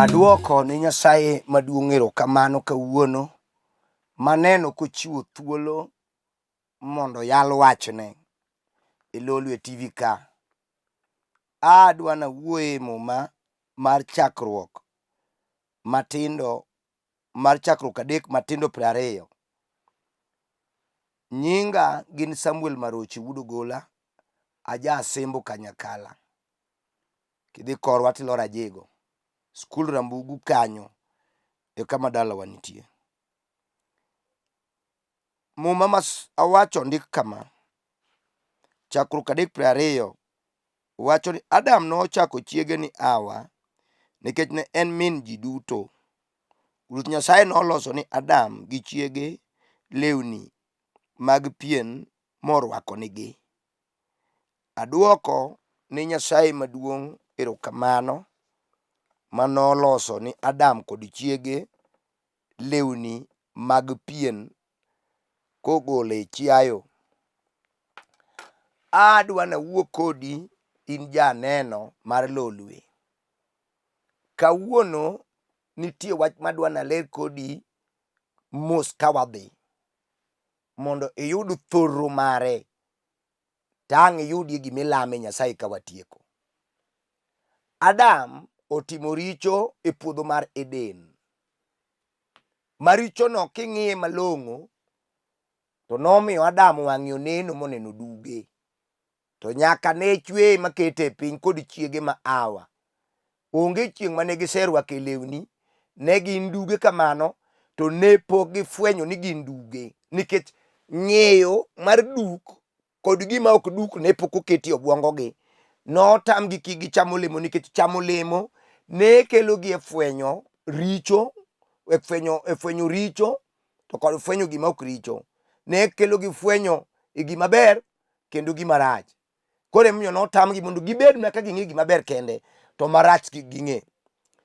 Aduoko ni Nyasaye maduong' erokamano kawuono maneno kochiwo thuolo mondo yal wachne Ilolwe TV ka. Adwa nawuoye muma mar chakruok matindo, mar chakruok adek matindo 20. Nyinga gin Samuel Marochi Wudogola, aja Asembo Kanyakala. Kidhi korwa tilora Ajego. Skul Rambugu kanyo e kama dalawa nitie. Muma mas awacho ndik kama. Chakruok adek 20 wacho ni Adam nochako chiege ni Hawa nikech ne en min ji duto. Ruoth Nyasaye noloso ni Adam gi chiege lewni mag pien morwako nigi. Aduoko ni Nyasaye maduong' erokamano manoloso ni Adam kod chiege lewni mag pien kogole chiayo. Adwa nawuo kodi in janeno mar Lolwe. Kawuono nitie wach madwa naler kodi mos kawadhi mondo iyud thoro mare tang' iyudie gimilame Nyasaye kawatieko. Adam otimo richo e puodho mar Eden. Marichono king'iye malong'o to nomiyo Adam wang'e oneno moneno duge. To nyaka ne chweye makete piny kod chiege ma Hawa. Onge chieng' mane giserwake lewni, ne gin duge kamano, to ne pok gifwenyo ni gin duge. Nikech ng'eyo mar duk kod gima ok duk ne pok oketi obwongogi. Notamgi kik gichamo olemo nikech chamo olemo ne kelogi e fwenyo richo, e fwenyo richo to kod fwenyo gima ok richo. Ne kelogi fwenyo e gima ber kendo gima rach. Koro emomiyo notamgi mondo gibed mana ka ging'e gima ber kende to marach kik ging'e.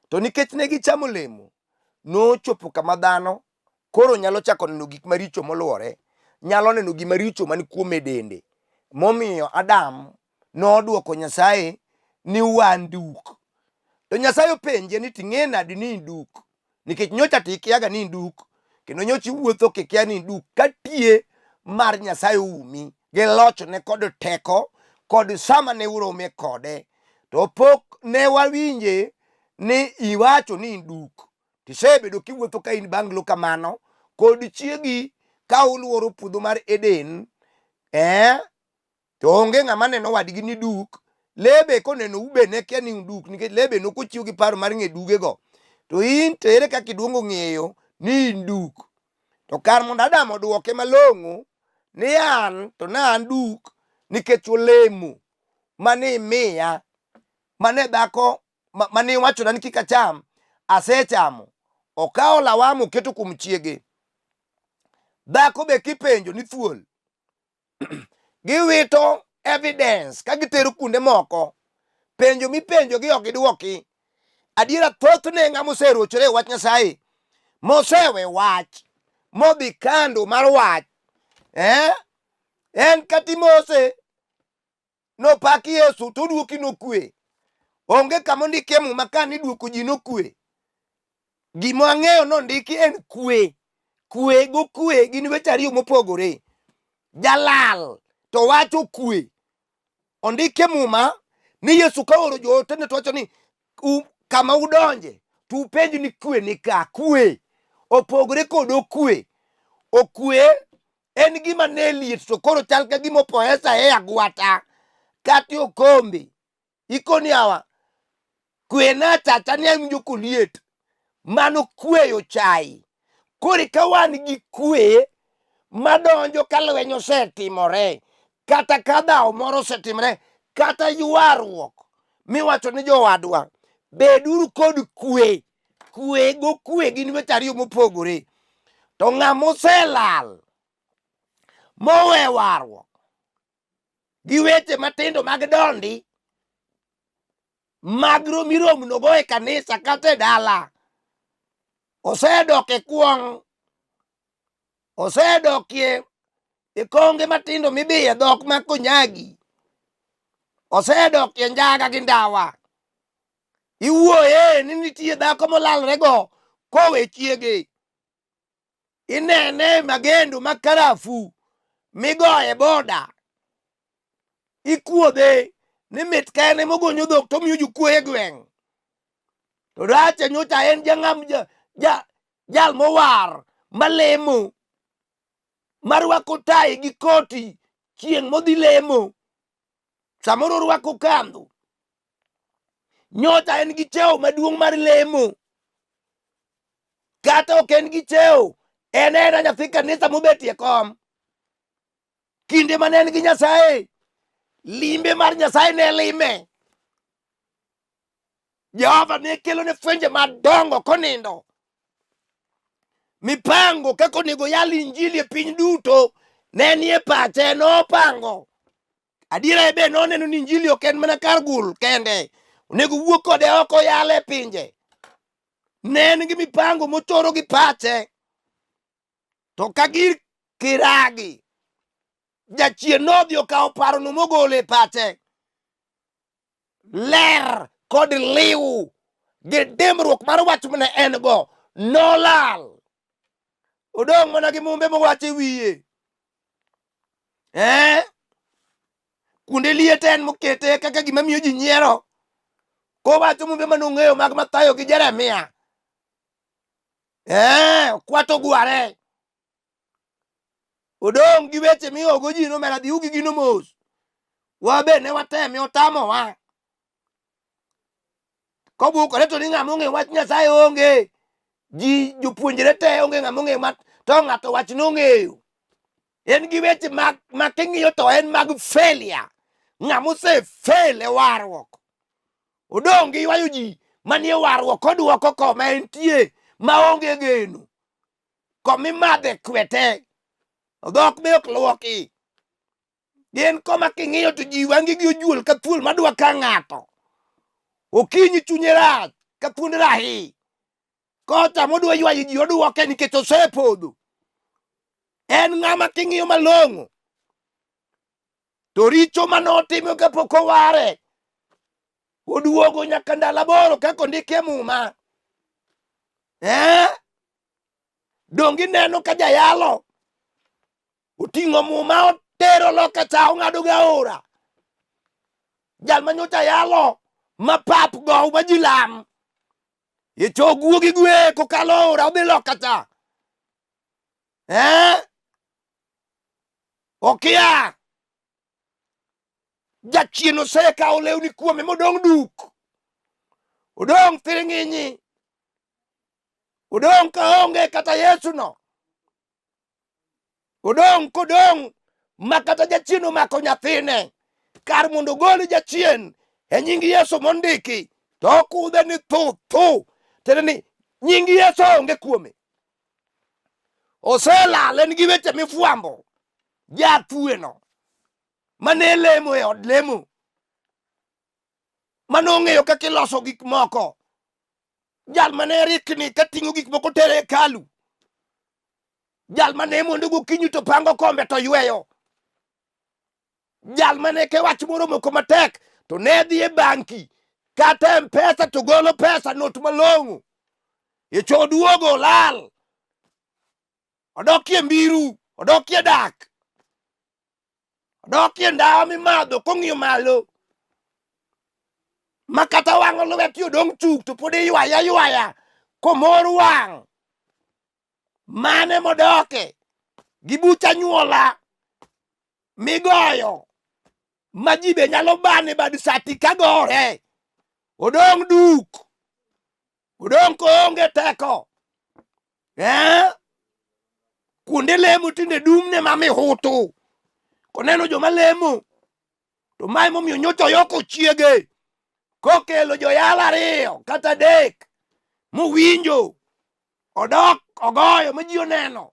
To nikech ne gichamo olemo, nochopo kama dhano koro nyalo chako neno gik maricho moluore, nyalo neno gima richo man kuom e dende. Momiyo Adam noduoko Nyasaye ni wan duk. To Nyasaye openje ni ting'e nadi ni duk? Nikech nyocha tikiaga ni duk, kendo nyocha iwuotho kikia ni duk ka tie mar Nyasaye umi gi lochne kod teko kod sama ne urome kode. To pok ne wawinje ni iwacho ni duk. Tisebedo kiwuotho ka in banglo kamano kod chiegi ka uluoro puodho mar Eden, to onge ng'ama neno wadgi ni duk. Lebe koneno ube ne kia ni duk nikech lebe nokochiw gi paro mar ng'e dugego. To in to ere kaka iduongo ng'eyo ni duk? To kar mondo Adam oduoke malong'o ni an to na an duk nikech olemo mane imiya, mane dhako mane iwachona ni kik acham, asechamo. Okawo lawama oketo kuom chiege. Dhako be kipenjo ni thuol. Giwito evidence ka gitero kuonde moko. Penjo mipenjo gi ok gidwoki. Adiera thothne ng'ama oserochore e wach Nyasaye, mosewe wach, modhi kando mar wach, en kati Mose nopaki Yesu to duoki nokwe. Onge kama ondiki Muma ka ni duoko ji nokwe. Gima ang'eyo nondiki en kwe. Kwe go kwe gin weche ariyo mopogore. Jalal to wacho kwe. Ondiki Muma ni Yesu ka oro jootene to wacho ni kama udonje to upenj ni kwe ni ka. Kwe opogore kod okwe. Okwe en gima ne liet to koro chal ka gima opoesa e agwata kati okombe. Ikoni Hawa kwe na chacha ni awinjo koliet. Mano kweyo chai. Koro ka wan gi kwe madonjo ka lweny osetimore, kata ka dhawo moro osetimore, kata ywaruok miwacho ni jowadwa, beduru kod kwe. Kwe go kwe gin weche ariyo mopogore. To ng'ama oselal mowe warruok gi weche matindo mag dondi mag romiromnogo e kanisa kata e dala, osedok e kuong', osedokie e konge matindo mibiye dhok makonyagi, osedokie njaga gi ndawa. iwuoye ni nitie dhako molalre go kowe chiege, inene magendo makarafu migoye boda, ikuodhe ni mit kene mogonyo dhok to miyo jukwe e gweng'. To rache nyocha en jang'am jal mowar malemo marwako tai gi koti chieng' modhi lemo, samoro rwako kandho. Nyocha en gi cheo maduong' mar lemo, kata ok en gi cheo, en nyathi kanisa mobetie kom. Kinde mane en gi Nyasaye, limbe mar Nyasaye ne lime. Jehova ne kelo ne fwenje madongo konindo. Mipango kako onego yal injili e piny duto ne nie pache, nopango. Adiera be noneno ni injili ok en mana kar gul kende, onego wuok kode oko yale pinje. Ne en gi mipango motoro gi pache. To kagir kiragi, jachien nodhi okawo parono mogolo e pache. Ler kod liw gi dimbruok mar wach mane en go nolal. Odong' mana gi mumbe mowacho e wiye. Kuonde liet en mokete kaka gima miyo ji nyiero. Kowacho mumbe manong'eyo mag Mathayo gi Jeremia. Kwato gware. Odong' gi weche miyogo ji nomera dhi ugi gino mos. Wabe ne wateme otamowa. Kobukore to ni ng'ama ong'e wach Nyasaye onge. Ji jopuonjre te onge ng'ama ong'e to ng'ato wach nong'eyo. En gi weche ma king'iyo to en mag failure. Ng'ama osefel e warruok. Odong' gi ywayo ji manie warruok kodwoko koma entie maonge geno. Komimadhe kwete. Dhok be ok luoki. Gin koma king'iyo to ji wang'i gi ojuol ka thuol madwa ka ng'ato. Okinyi chunye rach ka thuond rahi. Kocha modwa ywayo ji odwoke nikech osepodho. En ng'ama king'iyo malong'o to richo manotimo kapok oware oduogo nyaka ndalo 8 kako ndiki e muma. Dongi neno ka jayalo oting'o muma otero loka cha ong'ado ga ora. Jal manyocha yalo mapap go ma ji lam. Icho guogi gwe kokalo ora odhi loka cha. Okia. Jachien osekawo lewni kuome modong' duk. Odong' thiring'inyi. Odong' ka onge kata Yesu no. Odong' kodong' ma kata jachien omako nyathine. Kar mondo gol jachien e nying Yesu mondiki to okudhe ni thu. Tere ni nying Yesu onge kuome. Oselal en gi weche mifuambo. Jathueno mane lemo e od lemo. Manong'eyo kaka iloso gik moko. Jal mane rikni kating'o gik moko tere hekalu. Jal mane mondo gokinyi to pango kombe to yweyo. Jal mane ke wach moro moko matek to ne dhi e banki kata M-Pesa to golo pesa not malong'o. Icho duogo lal. Odokie mbiru, odokie dak. Odokie ndawa mimadho kong'iyo malo. Makata wang'o lweti odong' chuk to pod ywaya komor wang'. Mane modoke gi bucha nyuola migoyo ma ji be nyalo bane bad sati kagore. Odong' duk. Odong' koonge teko. Kuonde lemo tinde dumne mamihutu. Koneno joma lemo to mae momiyo nyocha oyoko chiege. Kokelo joyala 2 kata 3 mowinjo odok ogoyo ma ji oneno.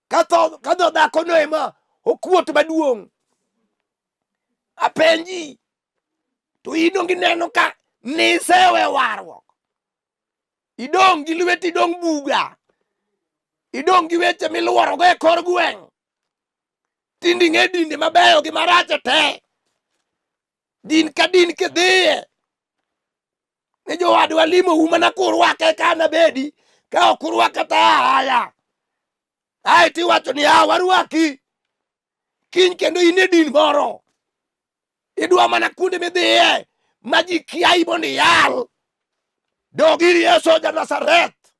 Kadho dhako no ema okuot maduong'. Apenji to idong' ineno ka nisewe warruok. Idong' gi lweti idong' buga. Idong' gi weche miluoro go e kor gweng'. Tindi ng'e dinde mabeyo gi marach te. Din ka din kidhiye ni jowadwa limo uma na kurwake kana bedi ka okurwake ta haya ai ti wacho ni warwaki kiny kendo in e din moro idwa mana kuonde midhiye ma ji kiai mondo iyal dog ir Yesu ja Nazareth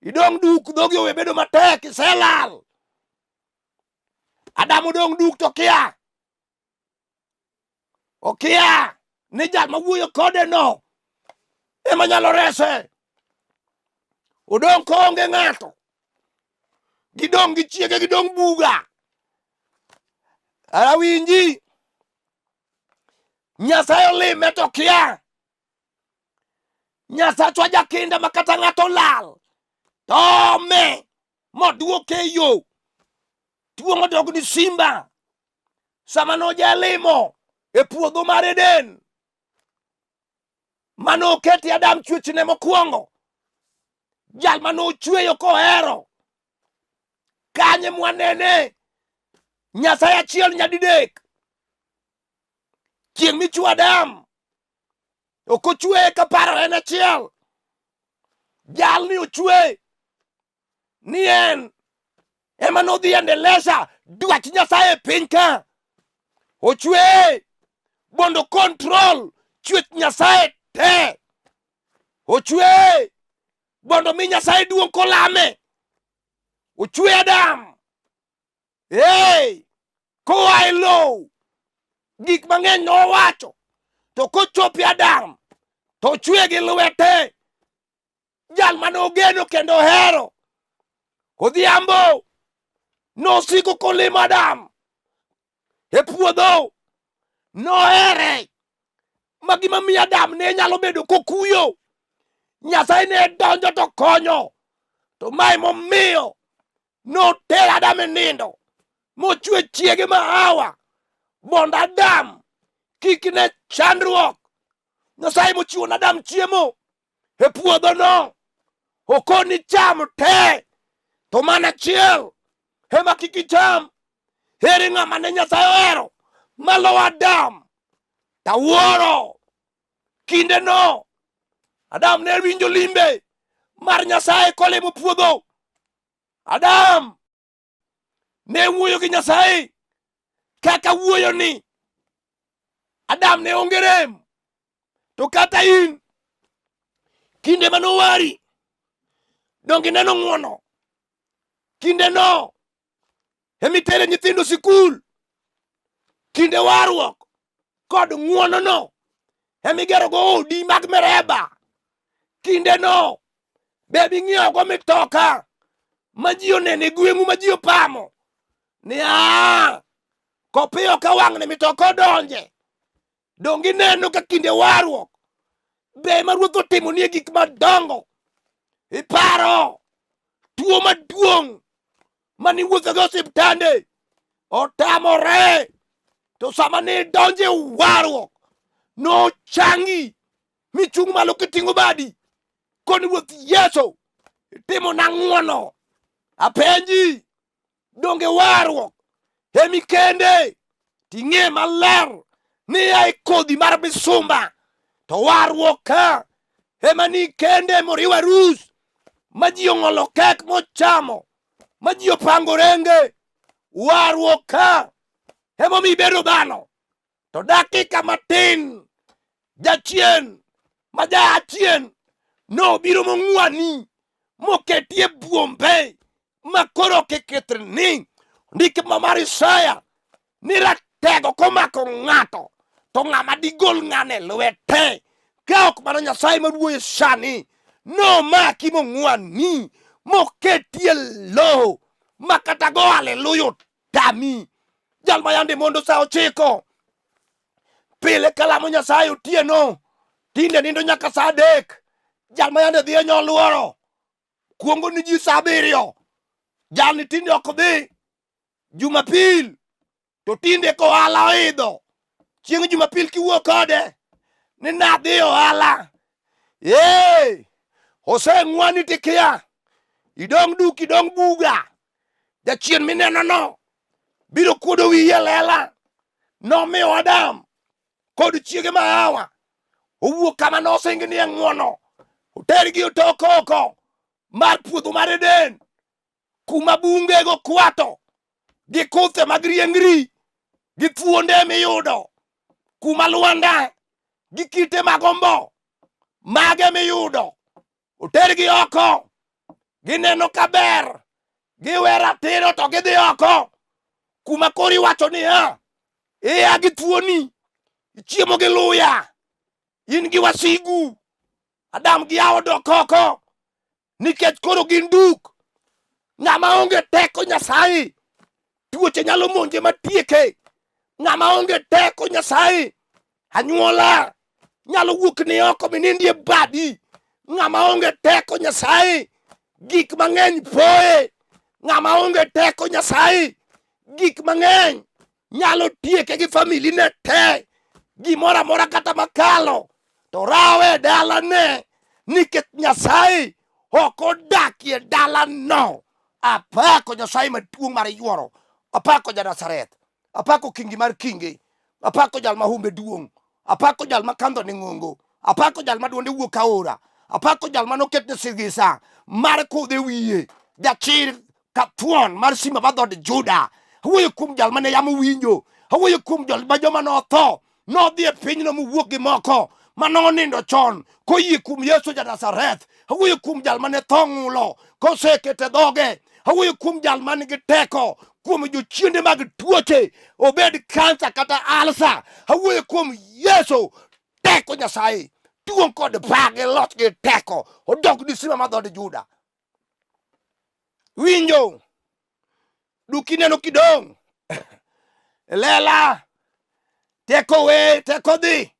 idong duk dhogi owe bedo matek iselal Adamu dong duk to okia ni jal ma wuoyo kode no ema nyalo rese odong koonge ng'ato gidong gi chiege gidong buga awinji Nyasaye olime to kia Nyasachwa jakinda makata ng'ato lal tome moduoke yo tuongo dog ni simba sama no jalimo e puodho mar Eden mano keti Adam chwechne mokwongo jal mano chweyo kohero kanye mwanene Nyasaye achiel nyadidek chieng' michwo Adam ok ochwe ka paro en achiel jal ni ochwe ni en ema nodhi endeleza dwach Nyasaye piny ka ochwe mondo control chwech Nyasaye te ochwe mondo mi Nyasaye duong' kolame ochwe Adam koa e lowo gik mang'eny nowacho to kochopi Adam to ochwe gi lwete jal manogeno kendo ohero odhiambo nosiko kolimo Adam e puodho nohere ma gima miyo Adam ne nyalo bedo kokuyo Nyasaye ne donjo to konyo to mae momiyo noter Adam e nindo mochwe chiege ma Hawa mondo Adam kik ne chandruok Nyasaye mochiwo na Adam chiemo e puodho no okoni cham te to mana achiel ema kik icham ere ng'ama ne Nyasaye ohero malo Adam tawuoro kinde no Adam ne winjo limbe mar Nyasaye kolimo puodho Adam ne wuoyo gi Nyasaye kaka wuoyo ni Adam ne onge rem to kata in kinde manowari donge neno ng'wono kinde no emitere nyithindo sikul kinde warruok kod ng'wono no emigero go odi mag mereba kinde no bebi ng'iewo go mitoka ma ji onene gweng'u ma ji opamo ni kopiyo ka wang'ne mitoka odonje donge neno ka kinde warruok be ma Ruoth otimo ni gik madongo iparo tuo maduong' mani wuotho go osiptande otamore to sama ne donje warruok no changi michung' malo kiting'o badi koni Ruoth Yesu timo na ng'wono apenji donge warruok emi kende ting'e maler ni ai kodhi mar misumba to warruok ka ema ni kende moriwo arus ma ji ong'olo kek mochamo ma ji opango renge warruok ka ema mi bedo dhano to dakika matin jachien ma jaachien no biro mong'wani moketie buombe ma koro kekethni ndike mar Isaya ni ratego komako ng'ato to ng'ama digol ng'ane lwete ka ok mana Nyasaye maruoyo sani no maki mong'wani moketie lo makata go haleluya tami jal ma yande mondo sa 9 pile kalamo Nyasaye otieno tinde nindo nyaka sa 3 jal ma yande dhi nyoluoro kuongo ni ji sa 7 jal ni tinde ok dhi Jumapil to tinde ko ohala oidho chieng' Jumapil kiwuok kode ni nadhi ohala oseng'wani tikia idong duk idong buga jachien mineno no biro kuodo wiye lela nomiyo Adam kod chiege ma Hawa owuok kama nosingni ng'wono, otergi otok oko mar puodho mar Eden, kuma bungego kwato, gi kuthe mag riengri, gi thuonde miyudo, kuma lwanda, gi kite mag ombo, mage miyudo, otergi oko, gineno kaber, giwe ratiro to gidhi oko, kuma koro iwacho niya, iya gi thuoni, ichiemo gi luya, in gi wasigu, Adam gi Hawa dok oko, nikech koro gin duk. Ng'ama onge teko Nyasaye, tuoche nyalo monje matieke. Ng'ama onge teko Nyasaye, anyuola nyalo wuok ni oko minindie badi. Ng'ama onge teko Nyasaye, gik mang'eny poe. Ng'ama onge teko Nyasaye, gik mang'eny nyalo tieke gi familine te. Gimoro amora kata makalo to rawe dalane, nikech Nyasaye ok odakie dalano. Apako Nyasaye maduong' mar yuoro, apako ja Nazareth, apako kingi mar kinge, apako jal ma humbe duong', apako jal ma kandho ni ng'ongo, apako jal ma duonde wuok aora, apako jal ma noketne sigisa mar kudhe wiye, jachir kathuon mar simba mar dhood Juda. Awuoyo kuom jal mane yamo winjo, awuoyo kuom jal ma joma notho nodhi e pinyno mowuok gi moko manonindo chon koyie kuom Yesu ja Nazareth. Awuoyo kuom jal mane tho ng'ulo kosekete dhoge. Awuoyo kuom jal man gi teko kuom jochiende mag tuoche, obed kansa kata alsa. Awuoyo kuom Yesu, teko Nyasaye, duong' kod bage loch gi teko, odok ni simba mar dhood Juda. Winjo, dukineno kidong' lela, teko we, teko dhi,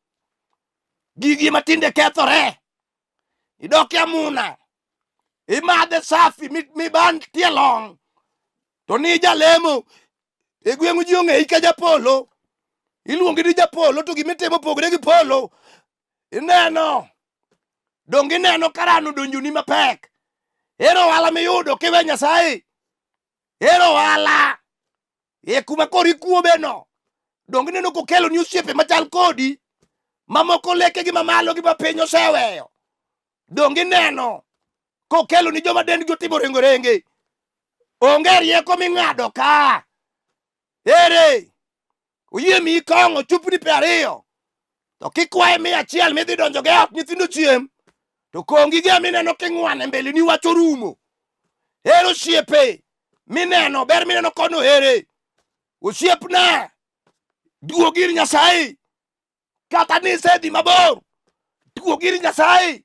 gigi matinde kethore, idok amuna, imadhe safi miban tielong, to ni jalemo e gweng'u ji ong'eyi ka japolo, iluongi ni japolo, to gimitimo pogre gi polo. Ineno, dong ineno karano donjoni mapek. Ero ohala miyudo kiwe Nyasaye, ero ohala e kuma koro ikuomeno. Dong ineno kokelo ni osiepe machal kodi, mamoko leke gi mamalo gi mapiny oseweyo. Dong ineno kokelo ni joma dendgi otimo rengo renge. Onge rieko ming'ado ka. Ere oyie mi kong'o chupni 20, to kikwaye 100 midhi donjo ge ot nyithindo chiem, to kongi ge mineno king'wane mbele ni wacho rumo. Ere osiepe mineno, ber mineno kono ere. Osiepna, duog ir Nyasaye, kata ni isedhi mabor, duog ir Nyasaye.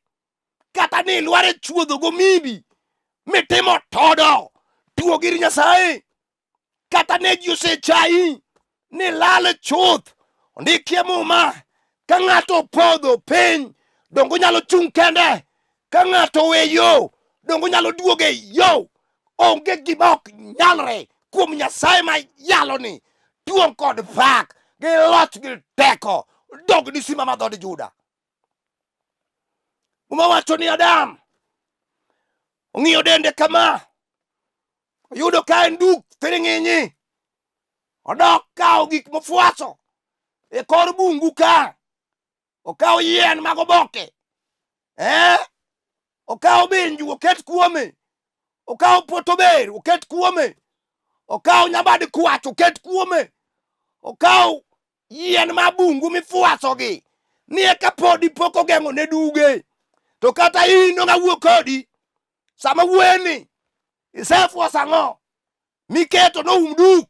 Kata ni ilwar e chuodho gomimbi mitimo todo, duog ir Nyasaye. Kata ne ji osechayi ni lal chuth, ondikie muma, ka ng'ato opodho piny, dongo onyalo chung' kende. Ka ng'ato we yo, dongo onyalo duoge yo. Onge gima ok nyalre kuom Nyasaye ma yaloni. Duong' kod pak gi loch gi teko, dog ni simba mar dhood Juda. Uma wacho ni Adam ong'iyo dende kama, oyudo ka en duk thiring'inyi, odok kawo gik mofuaso e kor bungu ka, okawo yien mag oboke, okawo binju oket kuome, okawo potober oket kuome, okawo nyabad kwach oket kuome, okawo yien ma bungu mifuasogi, ni eka podi pok ogeng'o ne duge. To kata in dong' awuo kodi, sama wueni isefuaso ang'o miketo noum duk.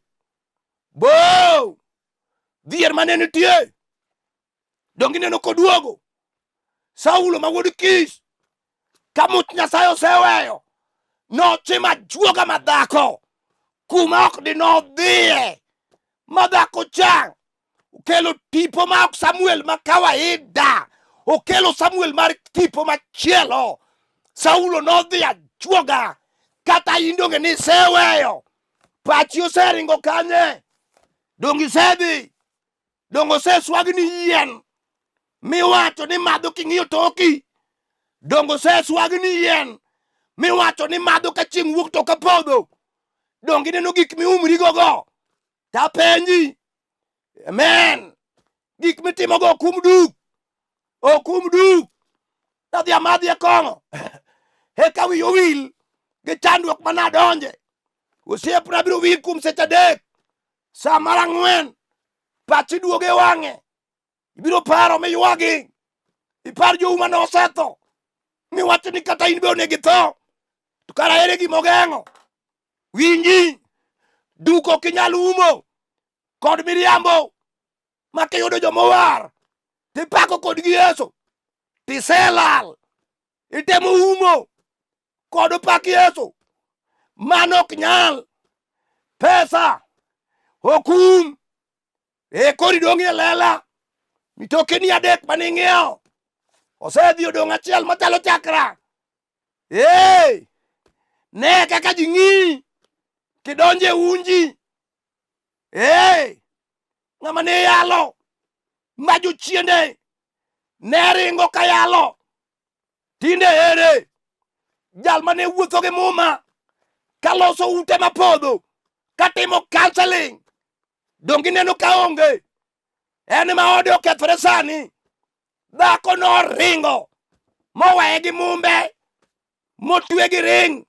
Bo dhier mane nitie, dong ineno koduogo. Saulo ma wuod Kish, ka much Nyasaye oseweyo, nochimo ajuoga madhako kuma ok dinodhiye. Madhako cha okelo tipo ma ok Samuel ma kawaida, okelo Samuel mar tipo machielo. Saulo nodhi ajuoga, kata in donge ni iseweyo, pachi oseringo kanye, dong isedhi, dong oseswagni yien miwacho ni madho king'iyo toki, dong oseswagni yien miwacho ni madho ka chieng' wuok to ka podho, dong ineno gik miumri gogo. Tapenji, amen, gik mitimogo kum duk, okum duk nadhi amadhi e kong'o eka wiyo wil gi chandruok manadonje. Osiepna biro wil kuom seche adek. Sa mar 4 pachi duoge wang'e, ibiro paro miywagi, ipar jou mane osetho miwacho ni kata in be onego itho, to kara ere gima ogeng'o. Winji, duk ok inyal umo kod miriambo ma kiyudo jomowar tipako kodgi Yesu tiselal, itemo umo kod pak Yesu, mano ok nyal. Pesa okum kori dong' e lela. Mitokeni 3 maning'iewo osedhi odong' achiel machalo chakra. Ne kaka ji ng'i kidonje unji. Ng'ama ne yalo ma jochiende ne ringo ka yalo, tinde ere? Jal mane wuotho gi muma kaloso ute mapodho katimo counseling, dongi neno ka onge. En ma ode okethore sani. Dhako no ringo moweye gi mumbe motwe gi ring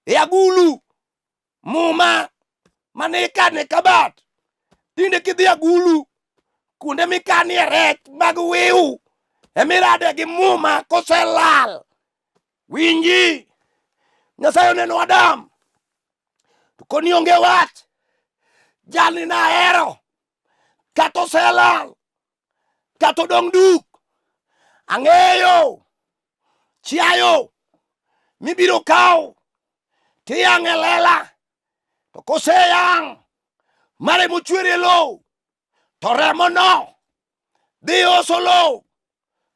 e agulu. Muma mane ikane kabat, tinde kidhi agulu kuonde mikanie rech mag wiu emirade gi muma koselal. Winji, Nyasaye oneno Adam to koni onge wach, jalni nahero kata oselal kata odong' duk. Ang'eyo chiayo mibiro kaw tiyang' e lela, to koseyang' mare mochwere e lowo, to remo no dhi oso lowo,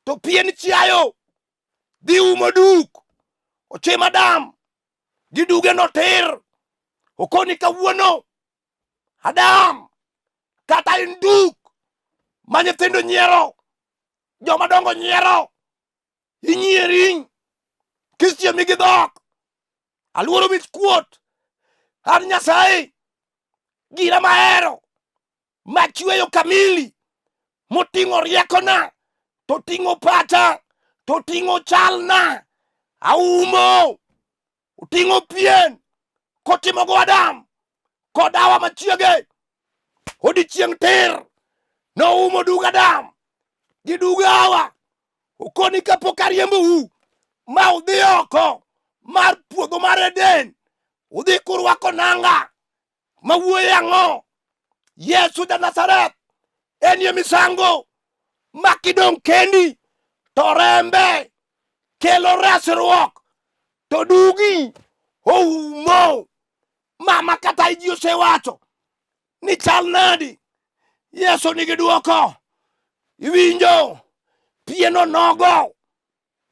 to pien chiayo dhi umo duk. Ochim Adam gi duge no tir. Okoni kawuono Adam kata in duk ma nyithindo nyiero, joma dongo nyiero, inyieri kisiemi gi dhok. Aluoro mich kuot. An Nyasaye gira mahero machweyo kamili, moting'o riekona, toting'o pacha, toting'o chalna. Aumo, oting'o pien kotimogo Adam kod Hawa machiege. Odiochieng' tir noumo dug Adam gi dug Hawa. Okoni kapok ariembou ma udhi oko mar puodho mar Eden, udhi kurwako nanga mawuoye ang'o? Yesu ja Nazareth enie misango ma kidong' kendi to rembe kelo resruok, to dugi oumo. Mama kata ji osewacho ni chal nadi, Yesu nigi duoko. Iwinjo, pien onogo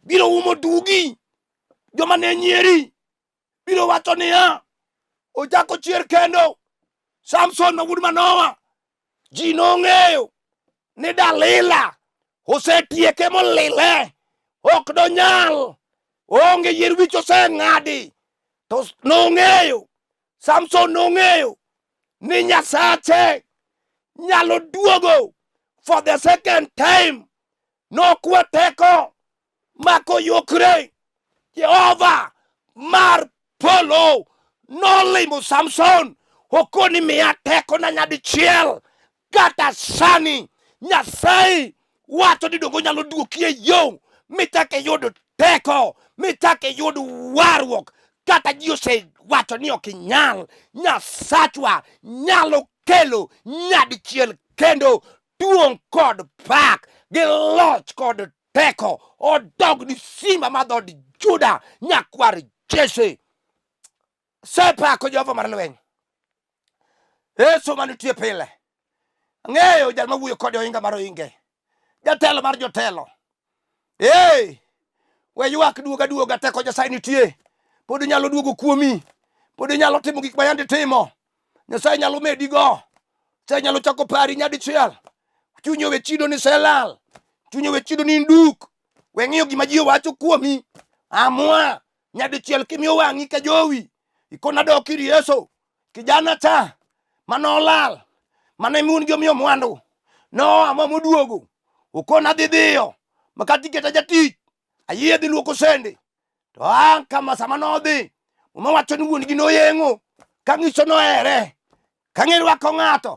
biro umo dugi. Joma ne nyieri biro wacho niya, ochako chier kendo. Samson ma wuod Manoa, ji nong'eyo ni Dalila osetieke molile, ok donyal, onge yier wich oseng'adi. To nong'eyo, Samson nong'eyo ni Nyasache nyalo duogo for the second time. Nokwe teko makoyokre. Jehova mar polo nolimo Samson, okoni miya teko na nyadichiel. Kata sani Nyasaye wacho ni dongo nyalo duoki e yo michake yud teko, michake yud warruok. Kata ji osewacho ni ok inyal, Nyasachwa nyalo kelo nyadichiel kendo. Duong' kod pak gi loch kod teko odog ni simba ma dhod Juda, nyakwar Jesse. Sepako Jehova mar lweny. Yesu manitie pile. Ang'eyo jal mawuoyo kode ohinga mar ohinge, jatelo mar jotelo. We ywak duoga teko Nyasaye nitie. Pod nyalo duogo kuomi, pod nyalo timo gik ma yandi timo. Nyasaye nyalo medi go. Nyasaye nyalo chako pari nyadichiel. Chunyi owe chido ni selal, chunyi owe chido ni nduk. We ng'iyo gima ji wacho kuomi. Amua nyadichiel kimiyo wang'i ka jowi, ikona dok ir Yesu. Kijana cha manolal, mane mun gi omiyo mwandu, no ama moduogo, okona dhi dhiyo makati keta jatich ayie dhi luoko sende to an kama sama nodhi uma wacho ni wuon gi noyengo ka ng'iso nohere ka ng'e rwako ng'ato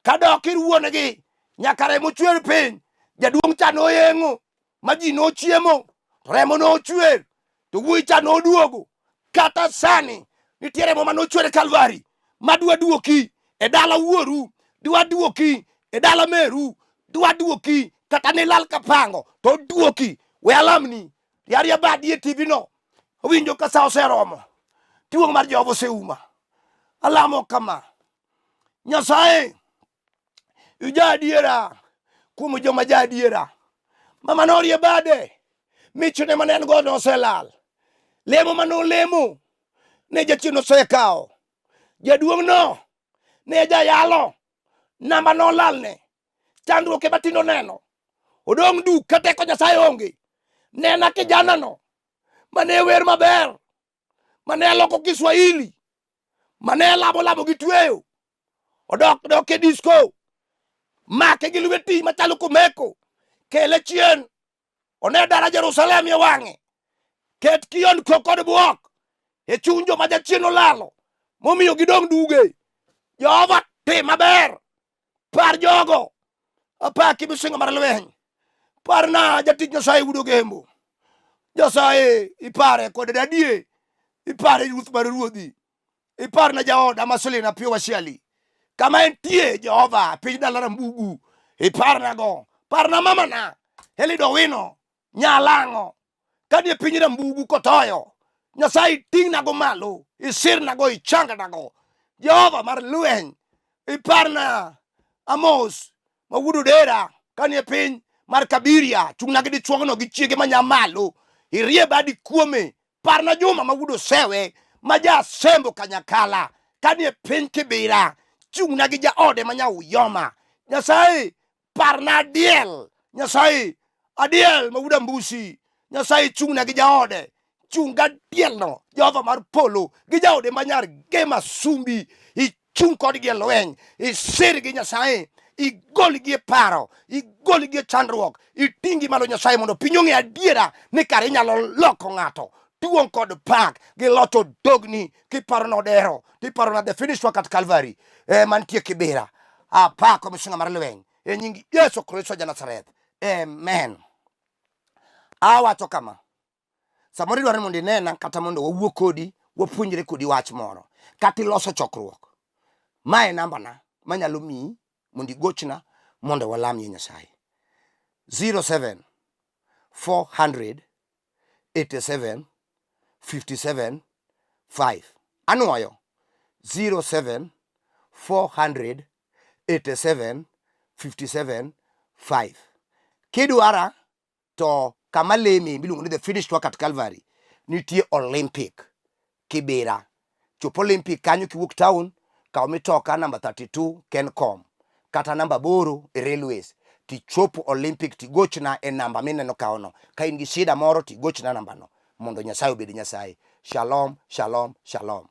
ka dok ir wuon gi nyaka remo chwer piny jaduong' cha noyengo ma ji nochiemo to remo nochwer to wuoyi cha noduogo kata sani nitie remo ma nochwer Kalvari madwa duoki e dala wuoru dwa duoki e dala meru dwa duoki kata nilal kapango to duoki we alamni yaria badi e TV no winjo ka sa oseromo tiwong mar Jehova oseuma alamo kama Nyasaye ija adiera kuom joma ja adiera mama norie bade michne manen godo oselal lemo manolemo ne jachien osekao jaduong' no ne jayalo namba nolalne chandruok e matindo neno odong' duk ka teko Nyasaye onge nena kijana no mane wer maber mane loko Kiswahili mane labo gi tweyo odok e disco make gi lweti machalo komeko kele chien one dara Jerusalem ye wang'e ket kion kod buok e chunjo ma jachien olalo momiyo gidong' duge Jehova tim maber par jogo apaki misingo mar lweny parna jatich Nyasaye Wudo Gembo Nyasaye ipare kod dadie ipare ruth mar ruodhi iparna jaoda Maselina Pio Wasiali kama entie Jehova piny dala Rambugu iparna go parna mamana Elido Wino Nyalang'o kanie piny Rambugu kotoyo Nyasaye ting'na go malo isirna go ichangna go Jehova mar lweny iparna Amos Mawudo Dera kanie piny mar Kabiria chung'na gi dichuogno gi chiege manyamalo irie badi kuome parna Juma Mawudo Sewe maja sembo kanyakala kanie piny Kibira chung'na gi jaode manyauyoma Nyasaye parna Adiel Mawudo Mbusi Nyasaye chung'na gi jaode chunga dielno Jehova mar polo gi jaode manyar Gema Sumbi ichung kodgi e lweny isirgi Nyasaye igolgi e paro igolgi e chandruok iting'i malo Nyasaye mondo piny ong'e adiera ni kare inyalo loko ng'ato tuong' kod pak gi locho dogni kiparo nodero tiparo na the finished work at Calvary mantie Kibera apako misinga mar lweny e nying Yesu Kristo ja Nazareth amen. Awacho kama samoro idwaro mondo inena kata mondo wawuo kodi wapuonjre kodi wach moro kata iloso chokruok mae namba na manyalo miyi mondo igochna mondo walamie Nyasaye 07 400 87 57 5 anuoyo 07 400 87 57 5 kidwara to kama lemi miluongo ni the finished work at Calvary nitie Olympic Kibera chopo Olympic kanyo kiwuok town kaw mitoka namba 32 Kencom kata namba boro e railways tichopo Olympic tigochna e namba mineno kaono ka in gi shida moro tigochna namba no mondo Nyasaye obed Nyasaye. Shalom, shalom, shalom.